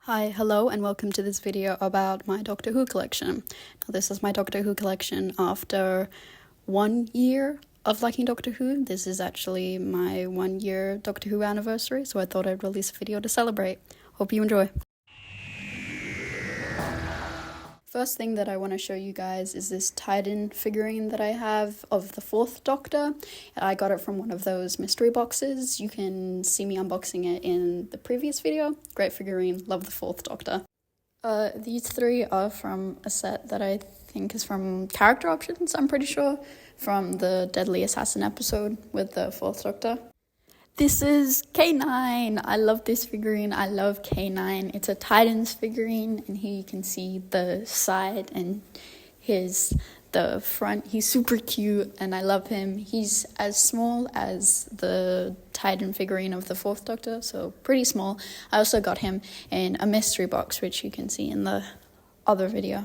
Hi, hello, and welcome to this video about my Doctor Who collection. Now, this is my Doctor Who collection after 1 year of liking Doctor Who. This is actually my 1 year Doctor Who anniversary, so I thought I'd release a video to celebrate. Hope you enjoy. First thing that I want to show you guys is this tied-in figurine that I have of the 4th Doctor. I got it from one of those mystery boxes. You can see me unboxing it in the previous video. Great figurine, love the 4th Doctor. These three are from a set that I think is from Character Options, I'm pretty sure, from the Deadly Assassin episode with the 4th Doctor. This is K9. I love this figurine. I love K9. It's a Titans figurine, and here you can see the side and the front. He's super cute, and I love him. He's as small as the Titan figurine of the 4th Doctor, so pretty small. I also got him in a mystery box, which you can see in the other video.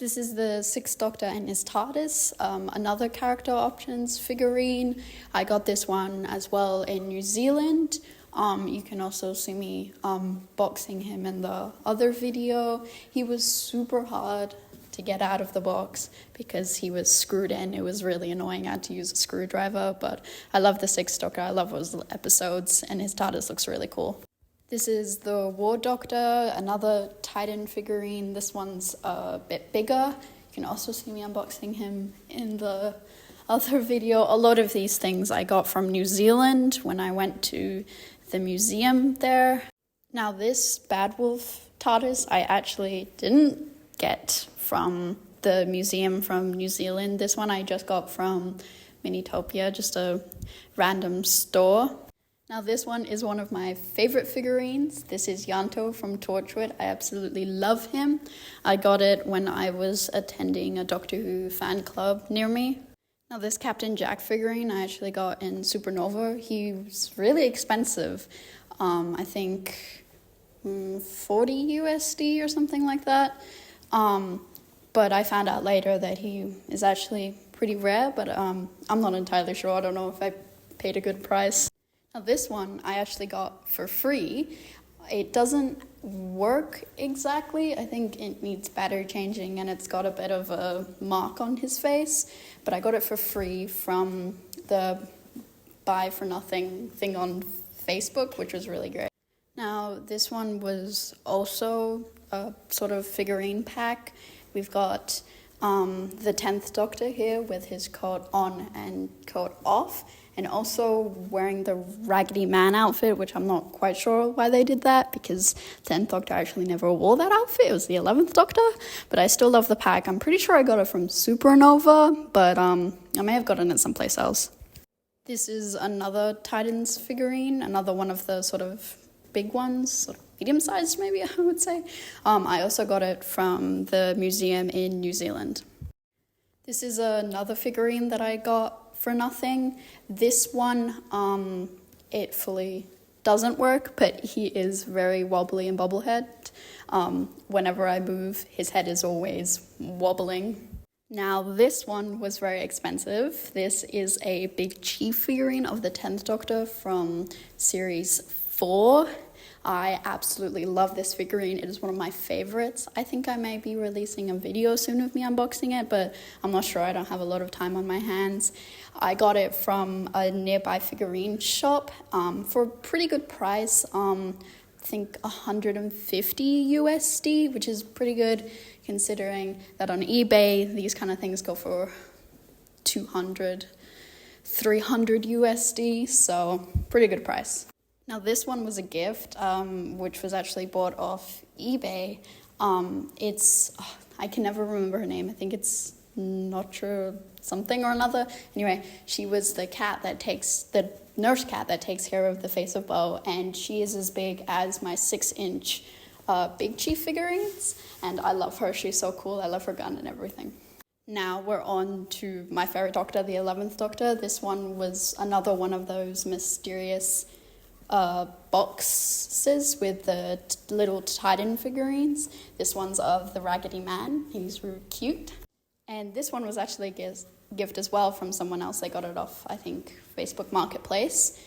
This is the 6th Doctor and his TARDIS, another Character Options figurine. I got this one as well in New Zealand. You can also see me boxing him in the other video. He was super hard to get out of the box because he was screwed in. It was really annoying. I had to use a screwdriver, but I love the 6th Doctor. I love those episodes, and his TARDIS looks really cool. This is the War Doctor, another Titan figurine. This one's a bit bigger. You can also see me unboxing him in the other video. A lot of these things I got from New Zealand when I went to the museum there. Now this Bad Wolf TARDIS I actually didn't get from the museum from New Zealand. This one I just got from Minitopia, just a random store. Now this one is one of my favorite figurines. This is Yanto from Torchwood. I absolutely love him. I got it when I was attending a Doctor Who fan club near me. Now this Captain Jack figurine I actually got in Supernova. He was really expensive. I think 40 USD or something like that. But I found out later that he is actually pretty rare, but I'm not entirely sure. I don't know if I paid a good price. Now this one I actually got for free. It doesn't work exactly. I think it needs battery changing and it's got a bit of a mark on his face, but I got it for free from the buy for nothing thing on Facebook, which was really great. Now this one was also a sort of figurine pack. We've got the 10th Doctor here with his coat on and coat off, and also wearing the Raggedy Man outfit, which I'm not quite sure why they did that, because 10th Doctor actually never wore that outfit. It was the 11th Doctor, but I still love the pack. I'm pretty sure I got it from Supernova, but I may have gotten it someplace else. This is another Titans figurine, another one of the sort of big ones, sort of medium-sized maybe, I would say. I also got it from the museum in New Zealand. This is another figurine that I got for nothing. This one, it fully doesn't work, but he is very wobbly and bobblehead. Whenever I move, his head is always wobbling. Now this one was very expensive. This is a Big Chief figurine of the 10th Doctor from series 4. I absolutely love this figurine. It is one of my favorites. I think I may be releasing a video soon of me unboxing it, but I'm not sure. I don't have a lot of time on my hands. I got it from a nearby figurine shop for a pretty good price. I think 150 USD, which is pretty good considering that on eBay, these kind of things go for 200, 300 USD, so pretty good price. Now this one was a gift, which was actually bought off eBay. I can never remember her name. I think it's Notre something or another. Anyway, she was the nurse cat that takes care of the face of Bo, and she is as big as my 6-inch Big Chief figurines, and I love her. She's so cool. I love her gun and everything. Now we're on to my favorite Doctor, the 11th Doctor. This one was another one of those mysterious boxes with the little Titan figurines. This one's of the Raggedy Man. He's really cute. And this one was actually a gift as well from someone else. They got it off, I think, Facebook Marketplace.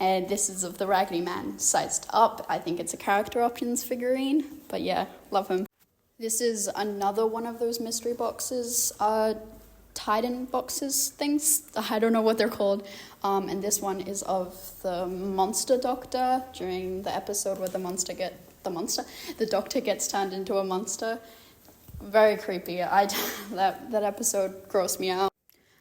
And this is of the Raggedy Man sized up. I think it's a character options figurine, but yeah, love him. This is another one of those mystery boxes, Titan boxes things. I don't know what they're called. And this one is of the Monster Doctor during the episode where the Doctor gets turned into a monster. Very creepy. That episode grossed me out.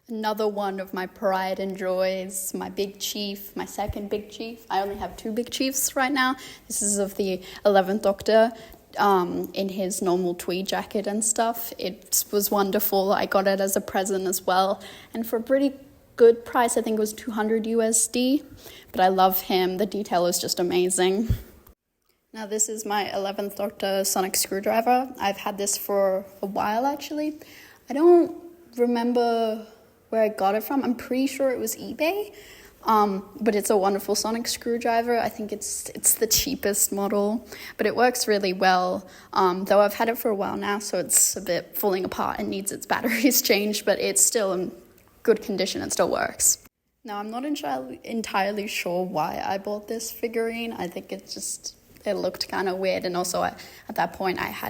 Another one of my pride and joys, my big chief, my second big chief. I only have 2 big chiefs right now. This is of the 11th Doctor, in his normal tweed jacket and stuff. It was wonderful. I got it as a present as well, and for a pretty good price. I think it was 200 USD, but I love him. The detail is just amazing. Now this is my 11th Doctor sonic screwdriver. I've had this for a while actually. I don't remember where I got it from. I'm pretty sure it was eBay, but it's a wonderful sonic screwdriver. I think it's the cheapest model, but it works really well, though I've had it for a while now, so it's a bit falling apart and needs its batteries changed, but it's still in good condition and still works. Now I'm not entirely sure why I bought this figurine. I think it looked kind of weird, and also at that point I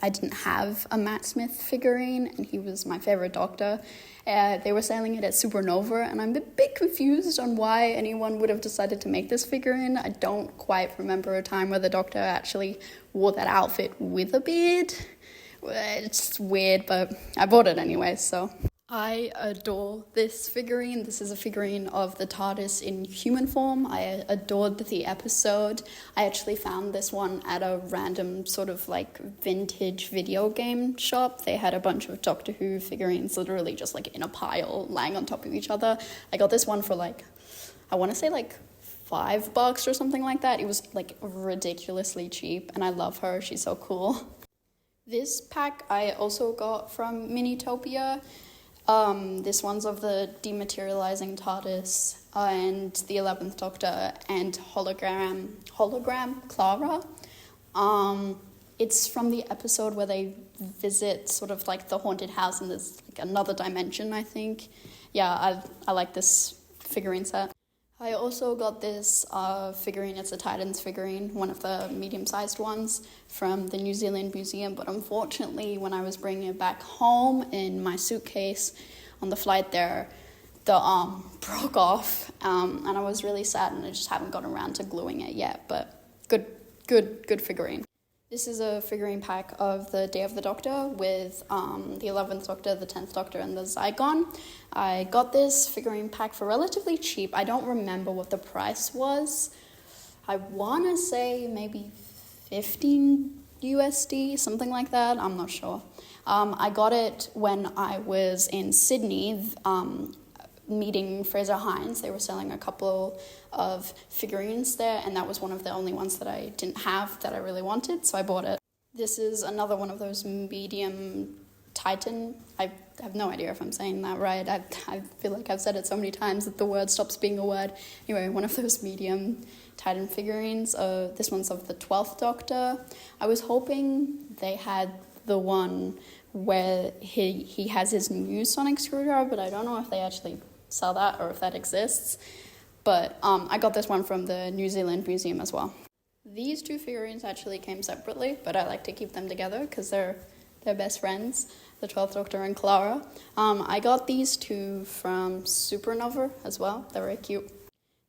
didn't have a Matt Smith figurine, and he was my favorite Doctor. They were selling it at Supernova, and I'm a bit confused on why anyone would have decided to make this figurine. I don't quite remember a time where the Doctor actually wore that outfit with a beard. It's weird, but I bought it anyway, so. I adore this figurine. This is a figurine of the TARDIS in human form. I adored the episode. I actually found this one at a random sort of like vintage video game shop. They had a bunch of Doctor Who figurines literally just like in a pile lying on top of each other. I got this one for I want to say $5 or something like that. It was ridiculously cheap, and I love her. She's so cool. This pack I also got from Minitopia. This one's of the dematerializing TARDIS and the 11th Doctor and hologram Clara. It's from the episode where they visit sort of like the haunted house, and there's another dimension, I think. Yeah, I like this figurine set. I also got this figurine. It's a Titans figurine, one of the medium-sized ones from the New Zealand Museum, but unfortunately when I was bringing it back home in my suitcase on the flight there, the arm broke off, and I was really sad, and I just haven't gotten around to gluing it yet, but good figurine. This is a figurine pack of the Day of the Doctor with the 11th Doctor, the 10th Doctor, and the Zygon. I got this figurine pack for relatively cheap. I don't remember what the price was. I want to say maybe 15 USD, something like that. I'm not sure. I got it when I was in Sydney, meeting Fraser Hines. They were selling a couple of figurines there, and that was one of the only ones that I didn't have that I really wanted, so I bought it. This is another one of those medium Titan. I have no idea if I'm saying that right. I feel like I've said it so many times that the word stops being a word. Anyway, one of those medium Titan figurines. This one's of the 12th Doctor. I was hoping they had the one where he has his new sonic screwdriver, but I don't know if they actually sell that or if that exists. But I got this one from the New Zealand Museum as well. These 2 figurines actually came separately, but I like to keep them together because they're best friends, the 12th Doctor and Clara. I got these 2 from Supernova as well. They're very cute.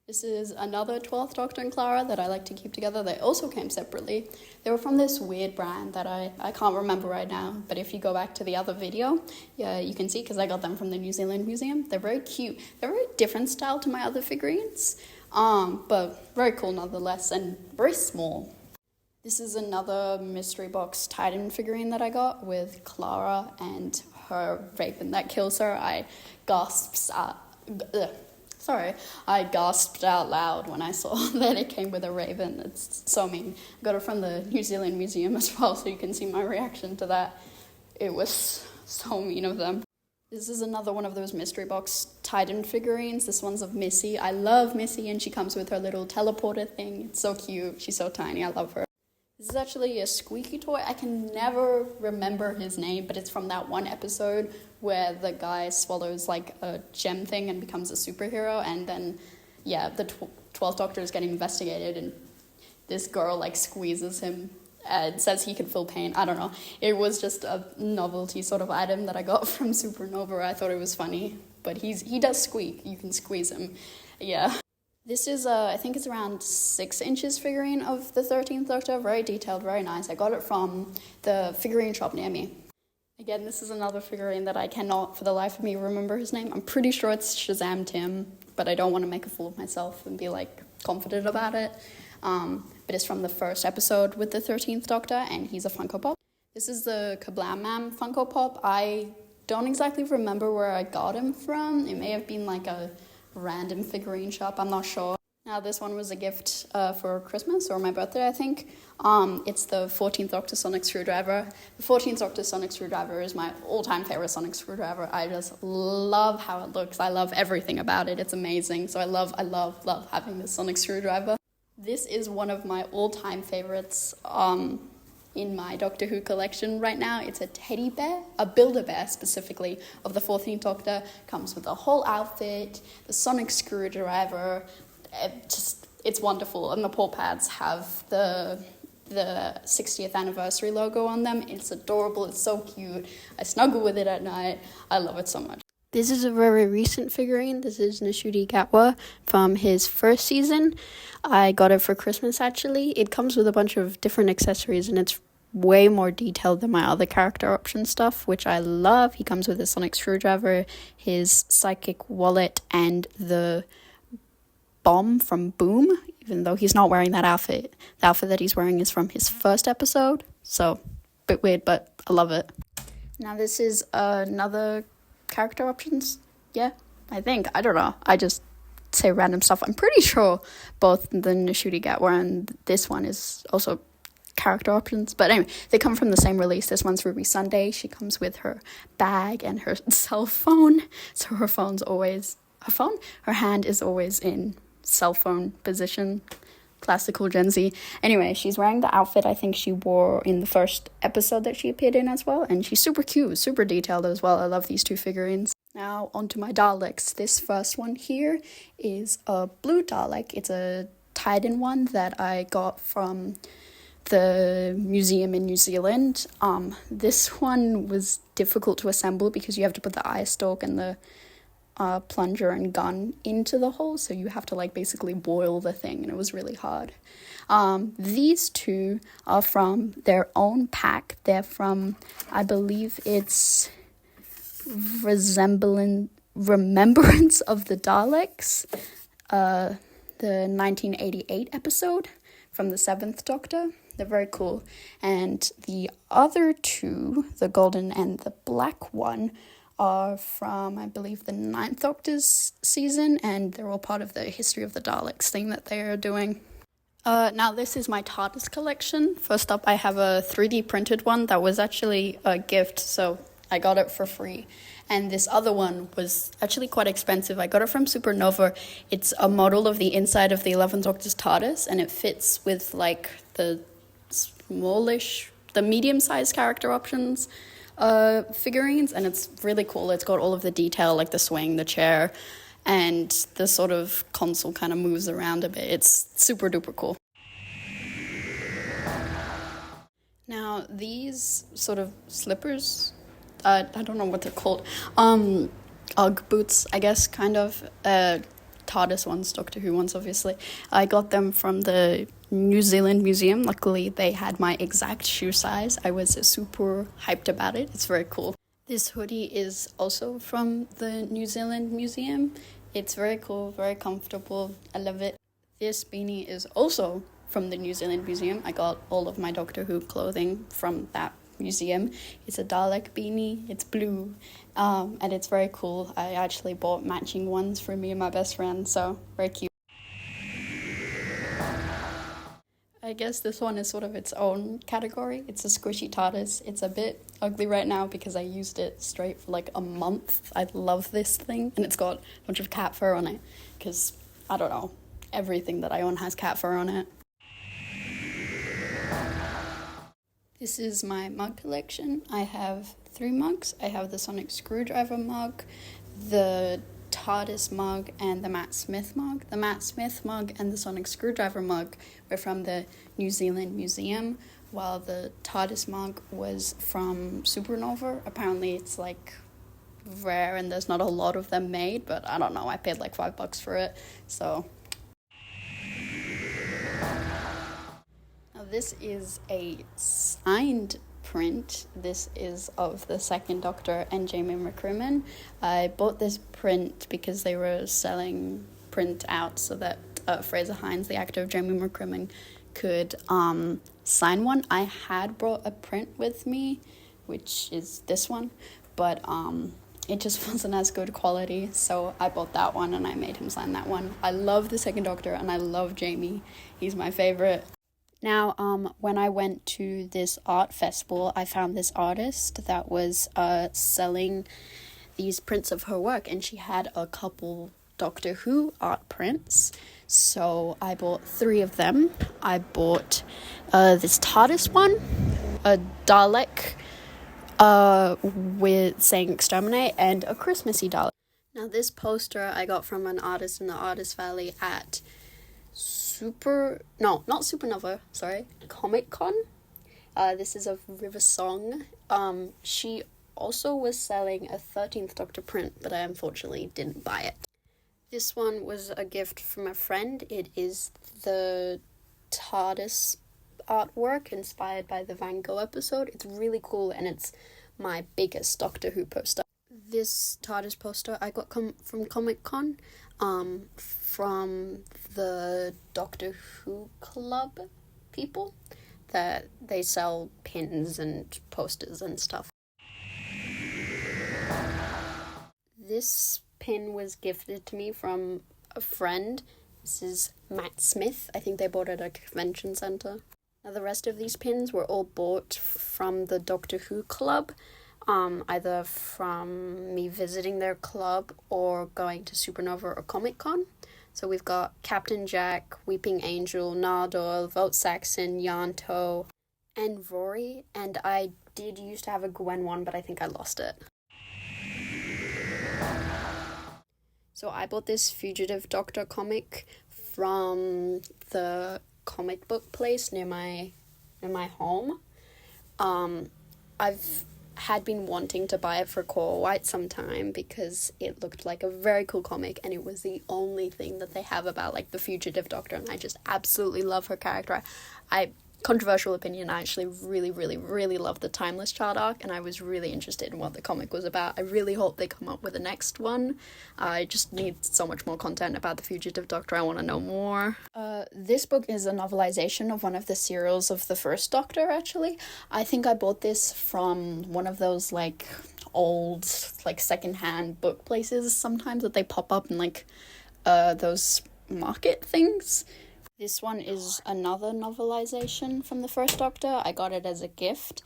This is another 12th Doctor and Clara that I like to keep together. They also came separately. They were from this weird brand that I can't remember right now, but if you go back to the other video, yeah, you can see, because I got them from the New Zealand Museum. They're very cute. They're a very different style to my other figurines, but very cool nonetheless, and very small. This is another mystery box Titan figurine that I got with Clara and her raven that kills her. I gasped out loud when I saw that it came with a raven. It's so mean. I got it from the New Zealand Museum as well, so you can see my reaction to that. It was so mean of them. This is another one of those mystery box Titan figurines. This one's of Missy. I love Missy, and she comes with her little teleporter thing. It's so cute. She's so tiny. I love her. This is actually a squeaky toy. I can never remember his name, but it's from that one episode where the guy swallows like a gem thing and becomes a superhero, and then, yeah, 12th Doctor is getting investigated, and this girl like squeezes him and says he can feel pain. I don't know. It was just a novelty sort of item that I got from Supernova. I thought it was funny, but he does squeak. You can squeeze him. Yeah. This is, I think it's around 6 inches figurine of the 13th Doctor. Very detailed, very nice. I got it from the figurine shop near me. Again, this is another figurine that I cannot, for the life of me, remember his name. I'm pretty sure it's Shazam Tim, but I don't want to make a fool of myself and be, like, confident about it. But it's from the first episode with the 13th Doctor, and he's a Funko Pop. This is the Kablam Man Funko Pop. I don't exactly remember where I got him from. It may have been, like, a random figurine shop. I'm not sure. Now, this one was a gift for Christmas or my birthday, I think. It's the 14th Doctor Sonic Screwdriver. The 14th Doctor Sonic Screwdriver is my all-time favorite Sonic Screwdriver. I just love how it looks. I love everything about it. It's amazing. So I love having this Sonic Screwdriver. This is one of my all-time favorites in my Doctor Who collection right now. It's a teddy bear, a Build-A-Bear specifically, of the 14th Doctor. Comes with the whole outfit, the Sonic Screwdriver. It's wonderful, and the paw pads have the 60th anniversary logo on them. It's adorable. It's so cute. I snuggle with it at night. I love it so much. This is a very recent figurine. This is Ncuti Gatwa from his first season. I got it for Christmas, actually. It comes with a bunch of different accessories, and it's way more detailed than my other character option stuff, which I love. He comes with a Sonic Screwdriver, his psychic wallet, and the bomb from Boom, even though he's not wearing that outfit. The outfit that he's wearing is from his first episode, so a bit weird, but I love it. Now this is another character options, yeah, I think. I don't know. I just say random stuff. I'm pretty sure both the Ncuti Gatwa and this one is also character options. But anyway, they come from the same release. This one's Ruby Sunday. She comes with her bag and her cell phone. So her hand is always in cell phone position. Classical Gen Z. Anyway, she's wearing the outfit I think she wore in the first episode that she appeared in as well, and she's super cute, super detailed as well. I love these two figurines. Now, onto my Daleks. This first one here is a blue Dalek. It's a tied-in one that I got from the museum in New Zealand. This one was difficult to assemble because you have to put the eye stalk and the plunger and gun into the hole, so you have to like basically boil the thing, and it was really hard. These two are from their own pack. They're from, I believe it's Remembrance of the Daleks, the 1988 episode from the 7th Doctor. They're very cool. And the other two, the golden and the black one, are from, I believe, the 9th Doctor's season, and they're all part of the History of the Daleks thing that they are doing. Now, this is my TARDIS collection. First up, I have a 3D printed one that was actually a gift, so I got it for free. And this other one was actually quite expensive. I got it from Supernova. It's a model of the inside of the 11th Doctor's TARDIS, and it fits with, like, the medium-sized character options figurines, and it's really cool. It's got all of the detail, like the swing, the chair, and the sort of console kind of moves around a bit. It's super duper cool. Now, these sort of slippers, I don't know what they're called, Ugg boots, I guess, kind of, TARDIS ones, Doctor Who ones, obviously. I got them from the New Zealand Museum. Luckily, they had my exact shoe size. I was super hyped about it. It's very cool. This hoodie is also from the New Zealand Museum. It's very cool, very comfortable. I love it. This beanie is also from the New Zealand Museum. I got all of my Doctor Who clothing from that museum. It's a Dalek beanie. It's blue, and it's very cool. I actually bought matching ones for me and my best friend, so very cute. I guess this one is sort of its own category. It's a squishy TARDIS. It's a bit ugly right now because I used it straight for like a month. I love this thing, and it's got a bunch of cat fur on it because, I don't know, everything that I own has cat fur on it. This is my mug collection. I have 3 mugs. I have the Sonic Screwdriver mug, the TARDIS mug and the Matt Smith mug. The Matt Smith mug and the Sonic Screwdriver mug were from the New Zealand Museum, while the TARDIS mug was from Supernova. Apparently it's like rare and there's not a lot of them made, but I don't know, I paid like $5 for it, so. Now this is a signed print. This is of the Second Doctor and Jamie McCrimmon. I bought this print because they were selling print out so that Fraser Hines, the actor of Jamie McCrimmon, could sign one. I had brought a print with me, which is this one, but it just wasn't as good quality, so I bought that one and I made him sign that one. I love the Second Doctor and I love Jamie. He's my favorite. Now, when I went to this art festival, I found this artist that was selling these prints of her work, and she had a couple Doctor Who art prints, so I bought 3 of them. I bought this TARDIS one, a Dalek with saying exterminate, and a Christmassy Dalek. Now, this poster I got from an artist in the Artist Valley at Comic Con. This is of River Song. She also was selling a 13th Doctor print, but I unfortunately didn't buy it. This one was a gift from a friend. It is the TARDIS artwork inspired by the Van Gogh episode. It's really cool, and it's my biggest Doctor Who poster. This TARDIS poster I got from Comic Con, from the Doctor Who Club people, that they sell pins and posters and stuff. This pin was gifted to me from a friend. This is Matt Smith. I think they bought it at a convention centre. Now, the rest of these pins were all bought from the Doctor Who Club, either from me visiting their club or going to Supernova or Comic Con. So we've got Captain Jack, Weeping Angel, Nardole, Vote Saxon, Yanto, and Rory. And I did used to have a Gwen one, but I think I lost it. So I bought this Fugitive Doctor comic from the comic book place near my home. I've had been wanting to buy it for quite some time because it looked like a very cool comic, and it was the only thing that they have about like the Fugitive Doctor, and I just absolutely love her character. Controversial opinion, I actually really love the Timeless Child arc, and I was really interested in what the comic was about. I really hope they come up with a next one. I just need so much more content about the Fugitive Doctor. I want to know more. This book is a novelization of one of the serials of the First Doctor, actually. I think I bought this from one of those like old like secondhand book places sometimes that they pop up in like those market things. This one is another novelization from the First Doctor. I got it as a gift.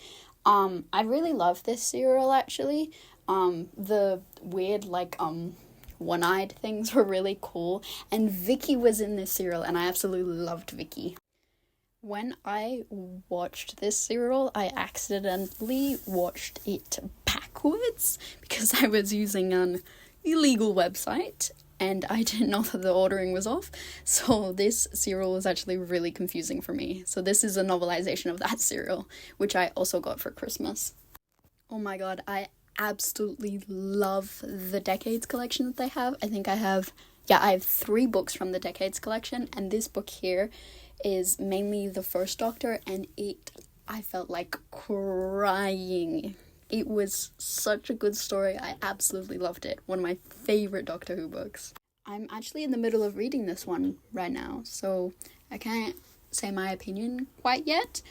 I really love this serial, actually. The weird, like, one-eyed things were really cool. And Vicky was in this serial, and I absolutely loved Vicky. When I watched this serial, I accidentally watched it backwards because I was using an illegal website, and I didn't know that the ordering was off, so this serial was actually really confusing for me. So this is a novelization of that serial, which I also got for Christmas. Oh my god, I absolutely love the Decades collection that they have. I have 3 books from the Decades collection, and this book here is mainly the First Doctor, and I felt like crying. It was such a good story. I absolutely loved it. One of my favorite Doctor Who books. I'm actually in the middle of reading this one right now, so I can't say my opinion quite yet,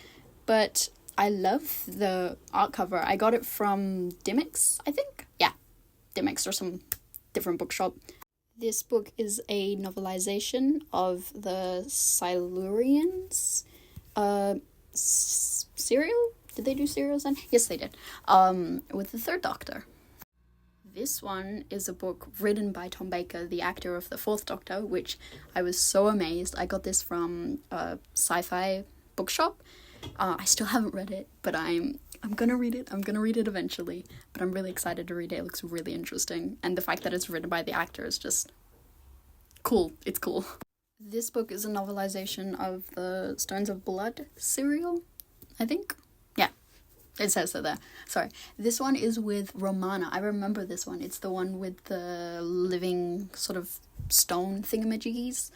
but I love the art cover. I got it from Dimmicks, I think? Yeah, Dimmicks or some different bookshop. This book is a novelization of the Silurians serial. Did they do serials then? Yes, they did. With the Third Doctor. This one is a book written by Tom Baker, the actor of the Fourth Doctor, which I was so amazed. I got this from a sci-fi bookshop, I still haven't read it, but I'm gonna read it. I'm gonna read it eventually, but I'm really excited to read it. It looks really interesting, and the fact that it's written by the actor is just cool. It's cool. This book is a novelization of the Stones of Blood serial, I think. Yeah, it says so there. Sorry. This one is with Romana. I remember this one. It's the one with the living sort of stone thingamajiggies.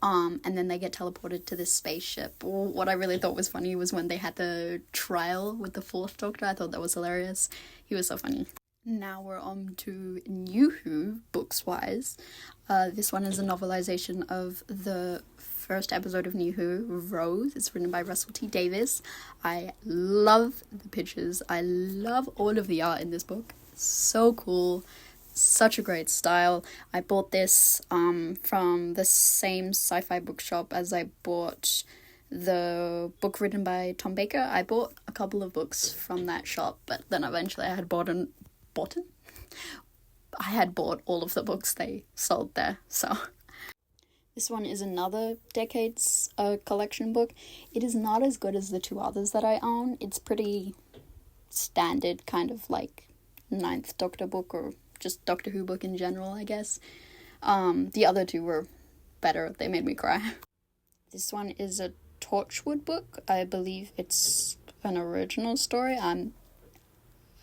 And then they get teleported to this spaceship. What I really thought was funny was when they had the trial with the Fourth Doctor. I thought that was hilarious. He was so funny. Now we're on to New Who, books-wise. This one is a novelization of the first episode of New Who, Rose. It's written by Russell T Davies. I love the pictures. I love all of the art in this book. So cool. Such a great style. I bought this from the same sci-fi bookshop as I bought the book written by Tom Baker. I bought a couple of books from that shop, but then eventually I had bought all of the books they sold there. So this one is another Decades collection book. It is not as good as the two others that I own. It's pretty standard, kind of like Ninth Doctor book, or just Doctor Who book in general, I guess. The other two were better. They made me cry. This one is a Torchwood book. I believe it's an original story. I'm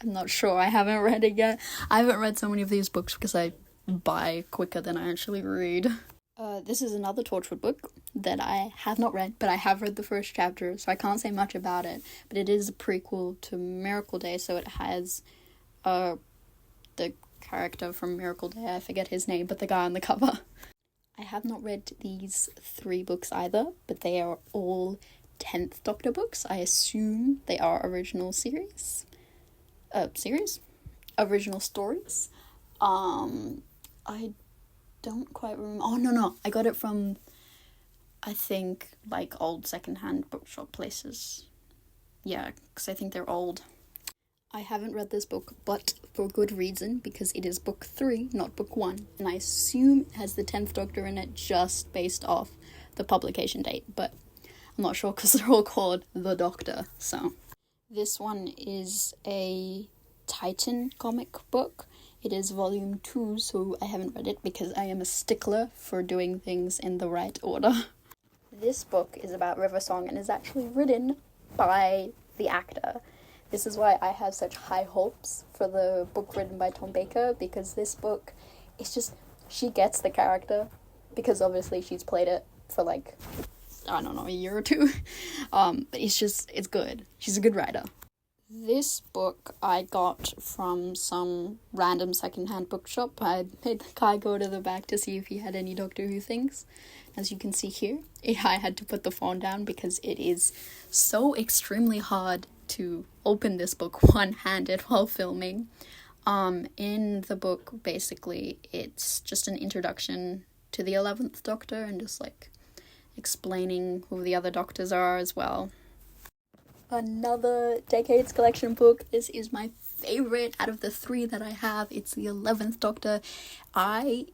not sure. I haven't read it yet. I haven't read so many of these books because I buy quicker than I actually read. This is another Torchwood book that I have not read, but I have read the first chapter, so I can't say much about it. But it is a prequel to Miracle Day, so it has the character from Miracle Day, I forget his name, but the guy on the cover. I have not read these 3 books either, but they are all 10th Doctor books. I assume they are original series? Original stories. I don't quite remember. Oh, no. I got it from, I think, like, old secondhand bookshop places. Yeah, because I think they're old. I haven't read this book, but for good reason, because it is book 3, not book 1, and I assume it has the 10th Doctor in it just based off the publication date, but I'm not sure because they're all called The Doctor, so. This one is a Titan comic book. It is volume 2, so I haven't read it because I am a stickler for doing things in the right order. This book is about River Song and is actually written by the actor. This is why I have such high hopes for the book written by Tom Baker, because this book, it's just, she gets the character, because obviously she's played it for like, I don't know, a year or 2. But it's good. She's a good writer. This book I got from some random secondhand bookshop. I made the guy go to the back to see if he had any Doctor Who things. As you can see here, I had to put the phone down because it is so extremely hard to open this book one-handed while filming. In the book, basically, it's just an introduction to the 11th Doctor and just, like, explaining who the other Doctors are as well. Another Decades collection book. This is my favorite out of the 3 that I have. It's the 11th Doctor. I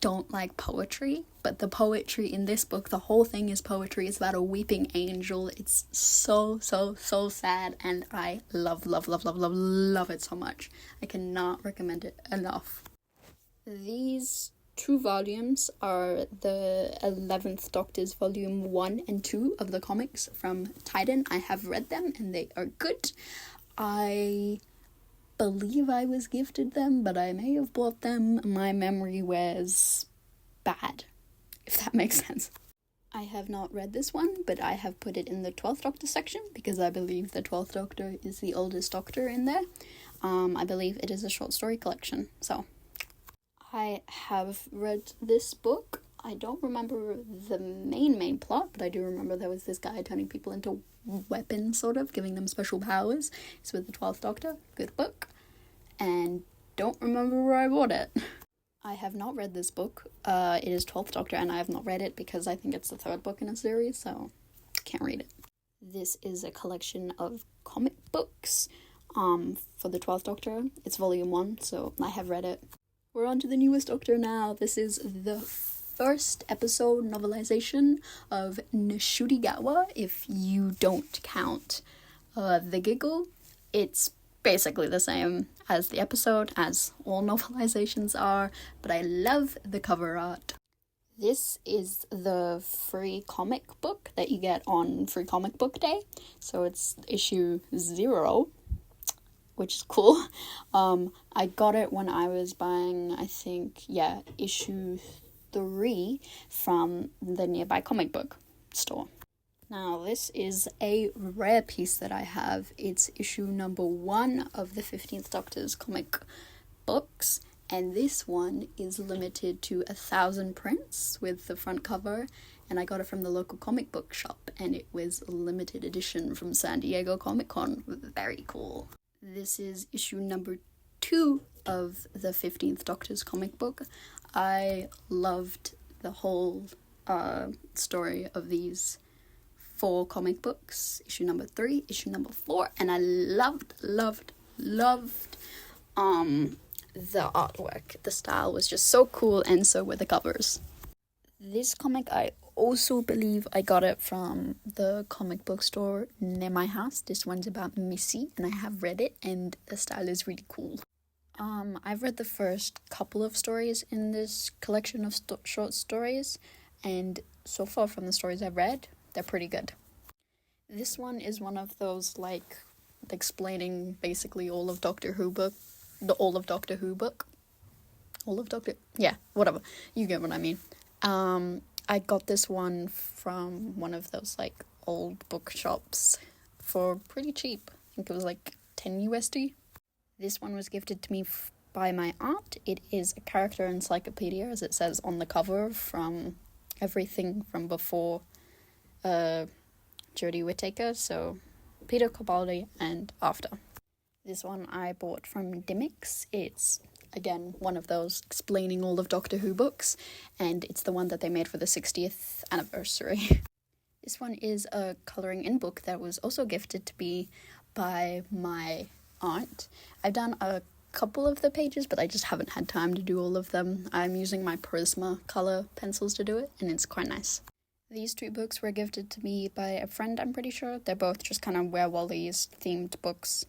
don't like poetry, but the poetry in this book, the whole thing is poetry. It's about a weeping angel. It's so sad, and I love it so much. I cannot recommend it enough. These 2 volumes are the 11th Doctor's volume 1 and 2 of the comics from Titan. I have read them and they are good. I believe I was gifted them, but I may have bought them. My memory was bad, if that makes sense. I have not read this one, but I have put it in the 12th Doctor section because I believe the 12th Doctor is the oldest Doctor in there. I believe it is a short story collection, so I have read this book. I don't remember the main plot, but I do remember there was this guy turning people into weapons, sort of, giving them special powers. It's with the 12th Doctor. Good book. And don't remember where I bought it. I have not read this book. It is 12th Doctor, and I have not read it because I think it's the 3rd book in a series, so can't read it. This is a collection of comic books for the 12th Doctor. It's volume 1, so I have read it. We're on to the newest Doctor now. This is the first episode novelization of Nishurigawa, if you don't count The Giggle. It's basically the same as the episode, as all novelizations are, but I love the cover art. This is the free comic book that you get on Free Comic Book Day, so it's issue 0, which is cool. I got it when I was buying, issue 3 from the nearby comic book store. Now, this is a rare piece that I have. It's issue number 1 of the 15th Doctor's comic books, and this one is limited to 1,000 prints with the front cover, and I got it from the local comic book shop, and it was a limited edition from San Diego Comic-Con. Very cool. This is issue number 2 of the 15th Doctor's comic book. I loved the whole story of these 4 comic books, issue number 3, issue number 4, and I loved the artwork. The style was just so cool, and so were the covers. This comic, I also believe I got it from the comic book store near my house. This one's about Missy, and I have read it, and the style is really cool. I've read the first couple of stories in this collection of short stories, and so far from the stories I've read, they're pretty good. This one is one of those, explaining basically all of Doctor Who book. Yeah, whatever. You get what I mean. I got this one from one of those, old bookshops for pretty cheap. I think it was, 10 USD. This one was gifted to me by my aunt. It is a character encyclopedia, as it says on the cover, from everything from before Jodie Whittaker, so Peter Capaldi and after. This one I bought from Dimmicks. It's, again, one of those explaining all of Doctor Who books, and it's the one that they made for the 60th anniversary. This one is a colouring in book that was also gifted to me by my aunt. I've done a couple of the pages, but I just haven't had time to do all of them. I'm using my Prisma colour pencils to do it, and it's quite nice. These 2 books were gifted to me by a friend, I'm pretty sure. They're both just kind of Werewollies themed books.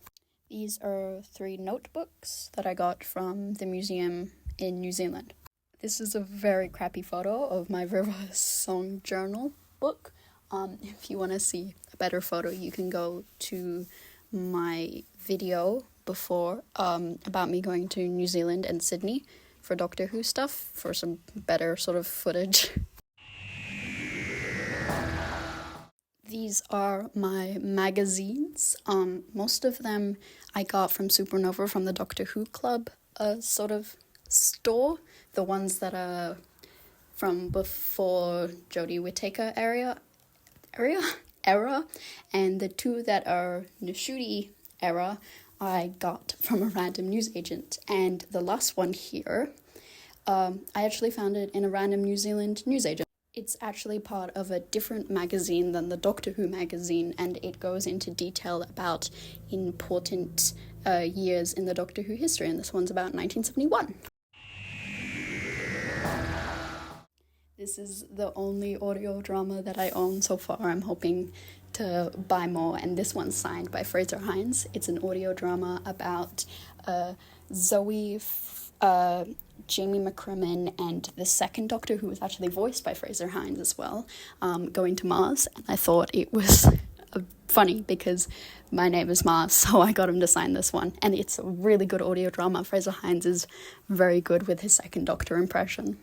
These are 3 notebooks that I got from the museum in New Zealand. This is a very crappy photo of my River Song Journal book. If you want to see a better photo, you can go to my video before about me going to New Zealand and Sydney for Doctor Who stuff, for some better sort of footage. These are my magazines. Most of them I got from Supernova, from the Doctor Who Club sort of store. The ones that are from before Jodie Whittaker era, and the 2 that are Nishuri era I got from a random newsagent. And the last one here, I actually found it in a random New Zealand newsagent. It's actually part of a different magazine than the Doctor Who magazine, and it goes into detail about important years in the Doctor Who history, and this one's about 1971. This is the only audio drama that I own so far. I'm hoping to buy more, and this one's signed by Fraser Hines. It's an audio drama about Zoe, Jamie McCrimmon, and the second Doctor, who was actually voiced by Fraser Hines as well, going to Mars. And I thought it was funny because my name is Mars, so I got him to sign this one. And it's a really good audio drama. Fraser Hines is very good with his second Doctor impression.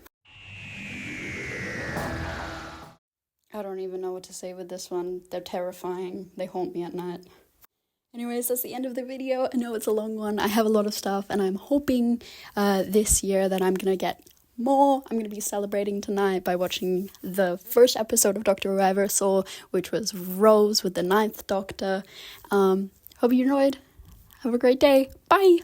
I don't even know what to say with this one. They're terrifying. They haunt me at night. Anyways, that's the end of the video. I know it's a long one. I have a lot of stuff, and I'm hoping this year that I'm going to get more. I'm going to be celebrating tonight by watching the first episode of Doctor Who I ever saw, which was Rose with the 9th Doctor. Hope you enjoyed. Have a great day. Bye!